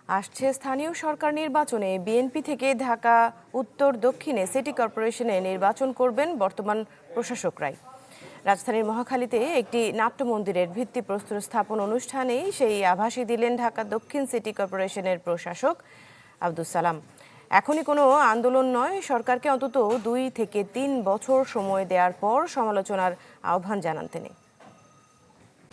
আসছে স্থানীয় সরকার নির্বাচনে বিএনপি থেকে ঢাকা উত্তর দক্ষিণে সিটি কর্পোরেশনে নির্বাচন করবেন বর্তমান প্রশাসকরাই। রাজধানীর মহাখালীতে একটি নাট্য মন্দিরের ভিত্তিপ্রস্তর স্থাপন অনুষ্ঠানেই সেই আভাসই দিলেন ঢাকা দক্ষিণ সিটি কর্পোরেশনের প্রশাসক আব্দুস সালাম। এখনই কোনো আন্দোলন নয়, সরকারকে অন্তত 2 থেকে 3 বছর সময় দেওয়ার পর সমালোচনার আহ্বান জানান তিনি।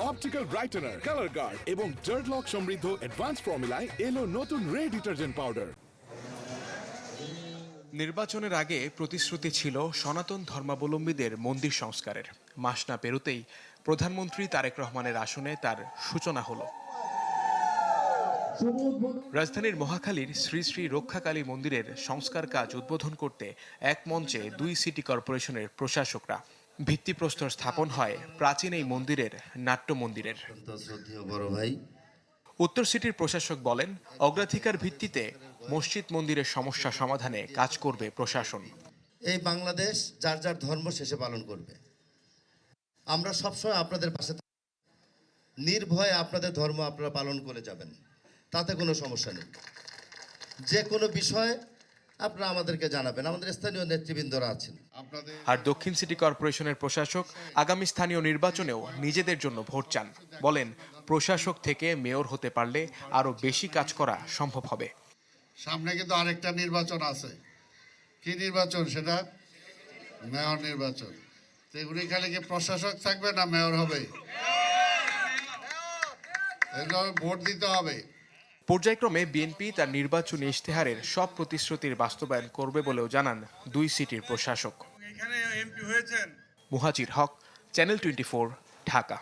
অপটিক্যাল ব্রাইটেনার, কালার গার্ড এবং ডার্ট লক সমৃদ্ধ অ্যাডভান্স ফর্মুলায় এলো নতুন রে ডিটারজেন্ট পাউডার। নির্বাচনের আগে প্রতিশ্রুতি ছিল সনাতন ধর্মাবলম্বীদের মন্দির সংস্কারের। মাস না পেরোতেই প্রধানমন্ত্রী তারেক রহমানের আসনে তার সূচনা হলো। রাজধানীর মহাখালীর শ্রী শ্রী রক্ষাকালী মন্দিরের সংস্কার কাজ উদ্বোধন করতে এক মঞ্চে 2 সিটি কর্পোরেশনের প্রশাসকরা। ভিত্তিপ্রস্তর স্থাপন হয় প্রাচীন এই মন্দিরের নাট্য মন্দিরের। উত্তর সিটির প্রশাসক বলেন, অগ্রাধিকার ভিত্তিতে মসজিদ মন্দিরের সমস্যা সমাধানে কাজ করবে প্রশাসন। এই বাংলাদেশ যার যার ধর্ম শেষে পালন করবে। আমরা সবসময় আপনাদের পাশে নির্ভয়ে আপনাদের ধর্ম আপনারা পালন করে যাবেন, তাতে কোনো সমস্যা নেই। যে কোনো বিষয় আপনারা আমাদেরকে জানাবেন, আমাদের স্থানীয় নেতৃবৃন্দরা আছেন। আর দক্ষিণ সিটি কর্পোরেশনের প্রশাসক আগামী স্থানীয় নির্বাচনেও নিজেদের জন্য ভোট চান। বলেন, প্রশাসক থেকে মেয়র হতে পারলে আরো বেশি কাজ করা সম্ভব হবে। সামনে কিন্তু আরেকটা নির্বাচন আছে। কি নির্বাচন? সেটা মেয়র নির্বাচন। তো উনি খালি কি প্রশাসক থাকবে না মেয়র হবে? এগুলো ভোট দিতে হবে। পর্যায়ক্রমে বিএনপি তার নির্বাচনী ইশতেহারের সব প্রতিশ্রুতির বাস্তবায়ন করবে বলেও জানান 2 সিটির প্রশাসক। এখানে এমপি হয়েছেন। মুহাজির হক, চ্যানেল 24, ঢাকা।